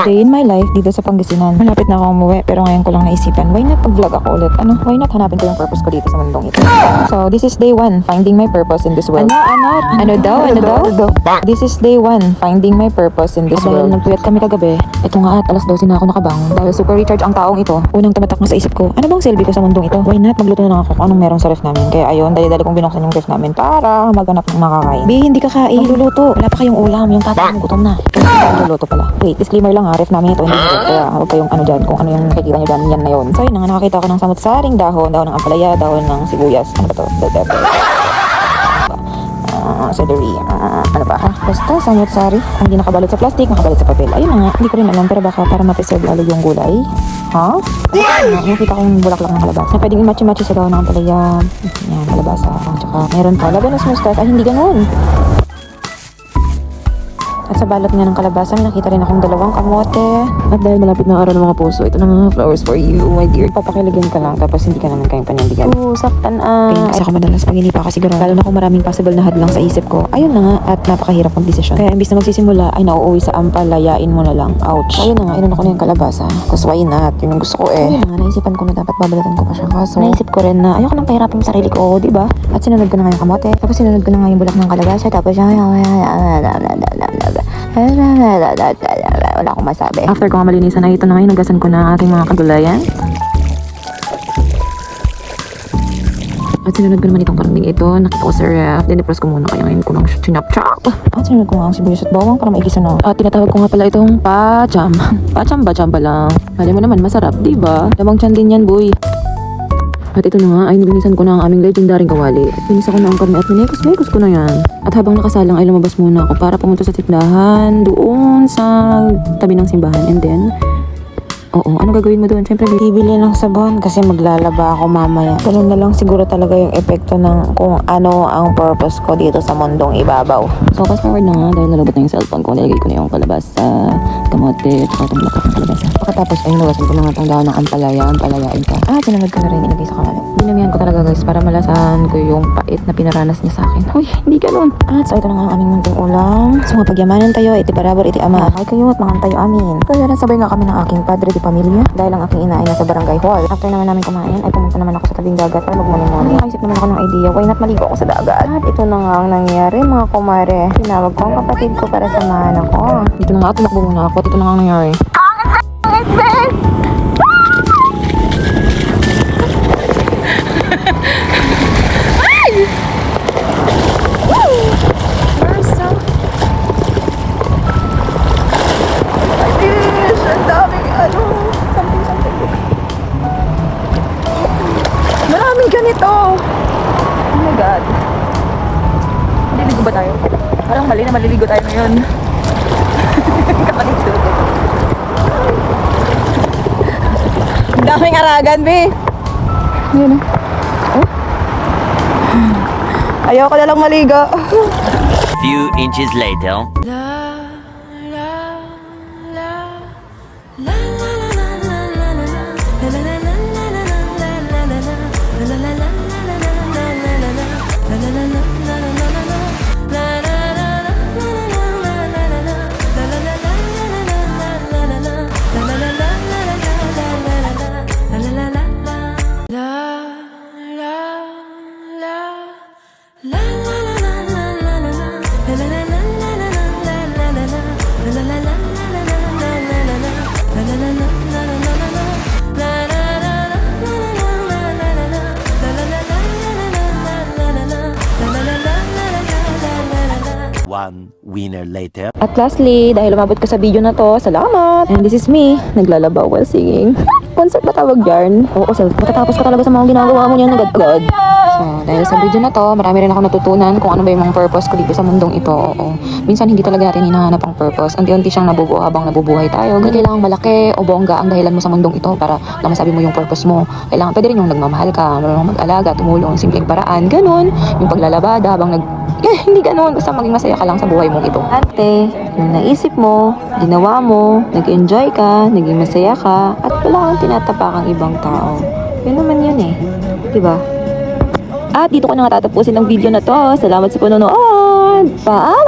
day in my life dito sa Pangasinan. Malapit na ako umuwi pero ngayon ko lang naisipan, why not pag-vlog ako ulit? Why not hanapin ko yung purpose ko dito sa mundong ito? So, this is day 1, finding my purpose in this world. Ano daw? This is day 1, finding my purpose in this world. Nagpuyat kami kagabi. Ito nga at alas 12 na ako nakabangon. Dahil super recharge ang taong ito. Unang tumatak na sa isip ko, ano bang silbi ko sa mundong ito? Why not magluto na lang ako kung anong meron sa ref namin? Kaya ayun, dali-dali kong binuksan yung ref namin para maghanap ng makakain. Hindi ka kain. Magluluto. Wala pa kayong ulam. Yung tatay mo gutom na. Magluluto pala. Wait, disclaimer lang ha. Ref namin ito. Hindi ito. Kaya huwag kayong dyan. Kung ano yung nakikita nyo dyan, yan na yun. So yun na nga, nakakita ko ng samut-saring dahon ng ampalaya, dahon ng sibuyas. Ano ba to? Bell pepper. Celery. Ano pa? Basta samut-sari. Hindi nakabalot sa plastic, nakabalot sa papel. Ayun na nga. Hindi ko rin alam. Pero baka para mapreserve lalo yung gulay. Ha? Nakita ko yung bulaklak ng kalabasa. Na pwedeng i-match-match sa dahon ng ampalaya. Yan, kalabasa. Tsaka meron pa labanos mustas. Ay, hindi ganun. At sa balot nga ng kalabasa, may nakita rin akong dalawang kamote. At dahil malapit na araw ng mga puso, ito na mga flowers for you, my dear. Papakilagyan ka lang, tapos hindi ka naman kayong panindigan. Saktan Kaya kasi ako madalas pag hindi pa kasi siguro. Lalo na kung maraming possible na hadlang sa isip ko. Ayun na nga, at napakahirap mag-desisyon. Kaya imbis na magsisimula, ay nauuwi sa ampalayain mo na lang. Ouch. Ayun na nga, inunan ko na yung kalabasa. Cause why not? Yun yung gusto ko eh. Ayun na nga, naisipan ko na dapat babalatan ko pa siya. Kaso, naisip ko rin na ayoko nang pahirapin yung sarili ko, diba? At sinunod ko na nga yung kamote. Tapos sinunod ko na nga yung bulak ng kalabasa. Tapos wala akong masabi. After ko nga malinisan na ito na ngayon, nagasan ko na aking mga kagulayan. At sinunod ko naman itong karning ito. Nakita ko sa ref. Dinipress ko muna kaya ngayon ko lang chinap-chop. At sinunod ko nga ang sibuyas at bawang para maigisa na. At tinatawag ko nga pala itong pacham. Pacham ba lang? Mali mo naman, masarap, diba? Lamang tiyan din yan, boy. At ito na nga ay nilinisan ko na ang aming legendaring kawali. At pinisa ko na ang karne at minekos ko na yan. At habang nakasalang ay lumabas muna ako para pumunta sa tindahan doon sa tabi ng simbahan. And then, ano gagawin mo doon? Siyempre, bibili ng sabon kasi maglalaba ako mamaya. Ganun na lang siguro talaga yung epekto ng kung ano ang purpose ko dito sa mundong ibabaw. So, fast forward na nga dahil nalabot na yung cellphone ko. Nilagay ko na yung kalabasa, kamote, at itong lakak ng kalabasa. Pagkatapos ay nawasan ko na nga itong dahon ng ampalayain ka. Sinunod ko na rin ilagay sa kawalan. Dinamihan ko talaga guys para malasahan ko yung pait na pinaranas niya sa akin. Uy, hindi ganun. So ito na nga ang aming mundong ulam. So mapagyamanan tayo, iti parabor, iti ama. Ay kayo at mangan tayo amin. Kaya sabay nga kami ng aking padre di pamilya. Dahil ang aking ina ay nasa barangay hall. After naman namin kumain, ay pumunta naman ako sa tabing dagat para magmuni-muni. Nakaisip naman ako ng idea, why not maligo ako sa dagat? At ito na nga ang nangyari mga kumare. Tinawag ko ang kapatid ko para samahan ako. Dito na nga, tumakbo muna ako. Ito na nga ang nangyari. Ganito. Oh my God. Maliligo ba tayo? Parang mali na maliligo tayo ngayon. Kapalito. Ang daming aragan, be. Ayan o. Ayaw ko na lang maligo. Few inches later. One winner later. At lastly, dahil umabot ka sa video na to, salamat! And this is me, naglalaba while singing. Concert ba tawag dyan? Oo, self. Matatapos ka talaga sa mga ginagawa mo niyan agad-agad. So, dahil sa video na to, marami rin ako natutunan kung ano ba yung mga purpose ko dito sa mundong ito. Oo. Minsan hindi talaga natin hinahanap ang purpose. Unti-unti siyang nabubuo habang nabubuhay tayo. Hindi kailangang malaki o bongga ang dahilan mo sa mundong ito para lang masabi mo yung purpose mo. Kailangan pwede rin yung nagmamahal ka, marunong mag-alaga, tumulong, simpleng paraan, ganun. Yung paglalabada habang hindi ganun. Basta maging masaya ka lang sa buhay mong ito. Ante, yung naisip mo, ginawa mo, nag-enjoy ka, naging masaya ka, at wala kang tinatapakang ibang tao. Yun naman yun eh. Diba? At dito ko na nga tatapusin ang video na to. Salamat sa panonood. Paalam!